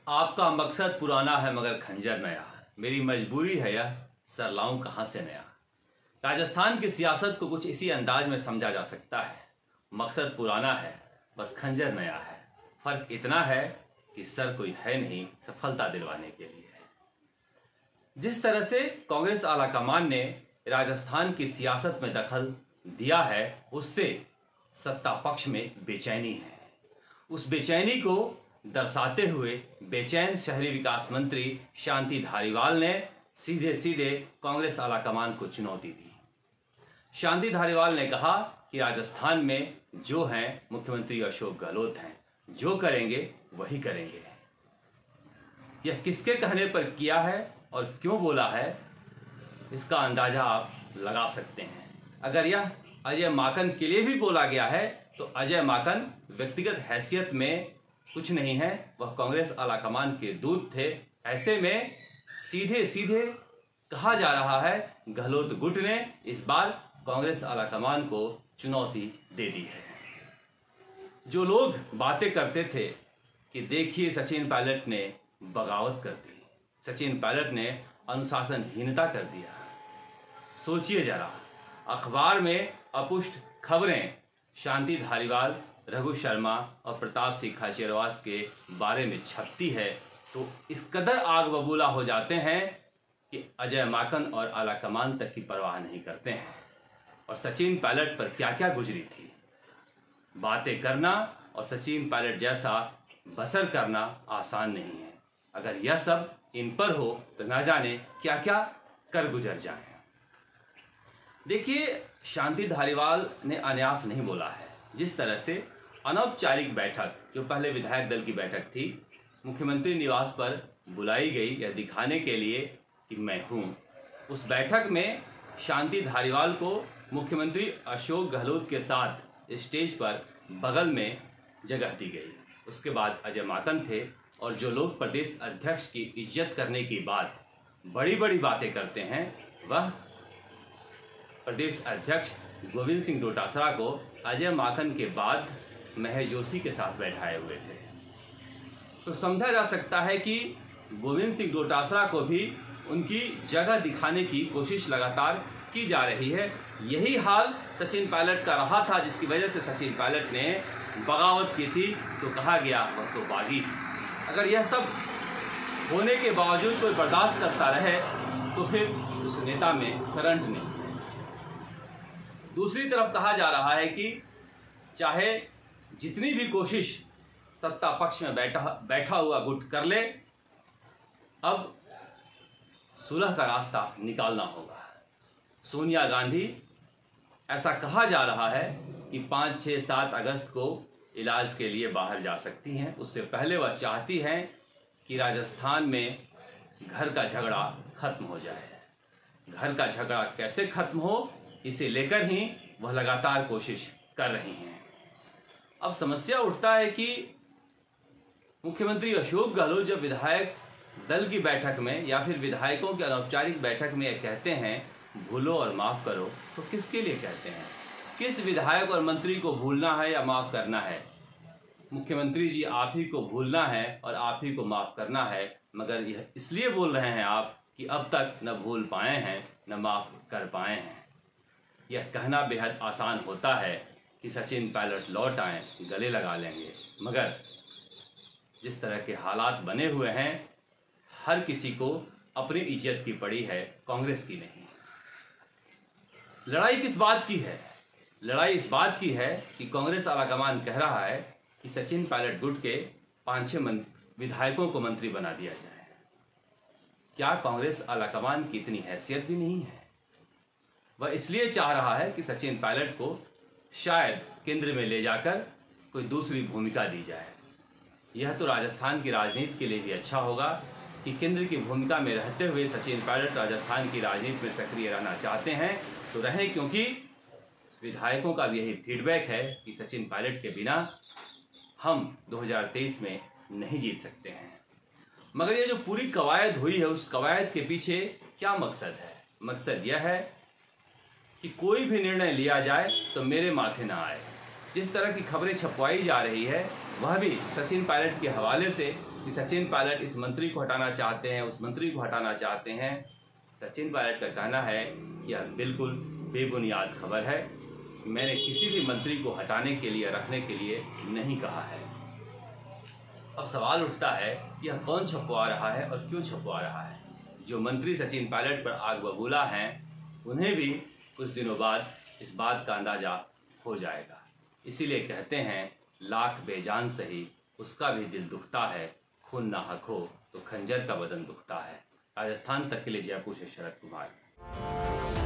आपका मकसद पुराना है मगर खंजर नया, मेरी मजबूरी है यह, सर लाऊं कहाँ से नया। राजस्थान की सियासत को कुछ इसी अंदाज में समझा जा सकता है। मकसद पुराना है, बस खंजर नया है। फर्क इतना है कि सर कोई है नहीं सफलता दिलवाने के लिए। जिस तरह से कांग्रेस आलाकमान ने राजस्थान की सियासत में दखल दिया है, उससे सत्ता पक्ष में बेचैनी है। उस बेचैनी को दर्शाते हुए बेचैन शहरी विकास मंत्री शांति धारीवाल ने सीधे सीधे कांग्रेस आलाकमान को चुनौती दी। शांति धारीवाल ने कहा कि राजस्थान में जो हैं मुख्यमंत्री अशोक गहलोत हैं, जो करेंगे वही करेंगे। यह किसके कहने पर किया है और क्यों बोला है, इसका अंदाजा आप लगा सकते हैं। अगर यह अजय माकन के लिए भी बोला गया है तो अजय माकन व्यक्तिगत हैसियत में कुछ नहीं है, वह कांग्रेस आलाकमान के दूत थे। ऐसे में सीधे सीधे कहा जा रहा है गहलोत गुट ने इस बार कांग्रेस आलाकमान को चुनौती दे दी है। जो लोग बातें करते थे कि देखिए सचिन पायलट ने बगावत कर दी, सचिन पायलट ने अनुशासनहीनता कर दिया, सोचिए जरा, अखबार में अपुष्ट खबरें शांति धारीवाल, रघु शर्मा और प्रताप सिंह खाचरियावास के बारे में छपती है तो इस कदर आग बबूला हो जाते हैं कि अजय माकन और आलाकमान तक की परवाह नहीं करते हैं। और सचिन पायलट पर क्या क्या गुजरी थी, बातें करना और सचिन पायलट जैसा बसर करना आसान नहीं है। अगर यह सब इन पर हो तो न जाने क्या क्या कर गुजर जाए। देखिए, शांति धारीवाल ने अन्यास नहीं बोला है। जिस तरह से अनौपचारिक बैठक, जो पहले विधायक दल की बैठक थी, मुख्यमंत्री निवास पर बुलाई गई यह दिखाने के लिए कि मैं हूं, उस बैठक में शांति धारीवाल को मुख्यमंत्री अशोक गहलोत के साथ स्टेज पर बगल में जगह दी गई। उसके बाद अजय माकन थे और जो लोग प्रदेश अध्यक्ष की इज्जत करने की बात बड़ी बड़ी बातें करते हैं, वह प्रदेश अध्यक्ष गोविंद सिंह डोटासरा को अजय माकन के बाद महेश जोशी के साथ बैठाए हुए थे। तो समझा जा सकता है कि गोविंद सिंह डोटासरा को भी उनकी जगह दिखाने की कोशिश लगातार की जा रही है। यही हाल सचिन पायलट का रहा था, जिसकी वजह से सचिन पायलट ने बगावत की थी तो कहा गया वह तो बागी। अगर यह सब होने के बावजूद कोई बर्दाश्त करता रहे तो फिर उस नेता में करंट नहीं। दूसरी तरफ कहा जा रहा है कि चाहे जितनी भी कोशिश सत्ता पक्ष में बैठा हुआ गुट कर ले, अब सुलह का रास्ता निकालना होगा। सोनिया गांधी, ऐसा कहा जा रहा है कि 5, 6, 7 अगस्त को इलाज के लिए बाहर जा सकती हैं। उससे पहले वह चाहती हैं कि राजस्थान में घर का झगड़ा खत्म हो जाए। घर का झगड़ा कैसे खत्म हो, इसे लेकर ही वह लगातार कोशिश कर रही हैं। अब समस्या उठता है कि मुख्यमंत्री अशोक गहलोत जब विधायक दल की बैठक में या फिर विधायकों की अनौपचारिक बैठक में यह कहते हैं भूलो और माफ़ करो, तो किसके लिए कहते हैं? किस विधायक और मंत्री को भूलना है या माफ़ करना है? मुख्यमंत्री जी, आप ही को भूलना है और आप ही को माफ़ करना है, मगर यह इसलिए बोल रहे हैं आप कि अब तक न भूल पाए हैं न माफ़ कर पाए हैं। यह कहना बेहद आसान होता है कि सचिन पायलट लौट आएँ, गले लगा लेंगे, मगर जिस तरह के हालात बने हुए हैं, हर किसी को अपनी इज्जत की पड़ी है, कांग्रेस की नहीं। लड़ाई किस बात की है? लड़ाई इस बात की है कि कांग्रेस आलाकमान कह रहा है कि सचिन पायलट गुट के 5-6 विधायकों को मंत्री बना दिया जाए। क्या कांग्रेस आलाकमान की इतनी हैसियत भी नहीं है? वह इसलिए चाह रहा है कि सचिन पायलट को शायद केंद्र में ले जाकर कोई दूसरी भूमिका दी जाए। यह तो राजस्थान की राजनीति के लिए भी अच्छा होगा कि केंद्र की भूमिका में रहते हुए सचिन पायलट राजस्थान की राजनीति में सक्रिय रहना चाहते हैं तो रहें, क्योंकि विधायकों का भी यही फीडबैक है कि सचिन पायलट के बिना हम 2023 में नहीं जीत सकते हैं। मगर ये जो पूरी कवायद हुई है, उस कवायद के पीछे क्या मकसद है? मकसद यह है कि कोई भी निर्णय लिया जाए तो मेरे माथे ना आए। जिस तरह की खबरें छपवाई जा रही है, वह भी सचिन पायलट के हवाले से कि सचिन पायलट इस मंत्री को हटाना चाहते हैं, उस मंत्री को हटाना चाहते हैं। सचिन पायलट का कहना है कि यह बिल्कुल बेबुनियाद खबर है। मैंने किसी भी मंत्री को हटाने के लिए, रखने के लिए नहीं कहा है। अब सवाल उठता है कि यह कौन छपवा रहा है और क्यों छपवा रहा है। जो मंत्री सचिन पायलट पर आग बबूला हैं, उन्हें भी कुछ दिनों बाद इस बात का अंदाजा हो जाएगा। इसीलिए कहते हैं, लाख बेजान सही उसका भी दिल दुखता है, खून नाहक हो तो खंजर का बदन दुखता है। राजस्थान तक के लिए जयपुर से शरद कुमार।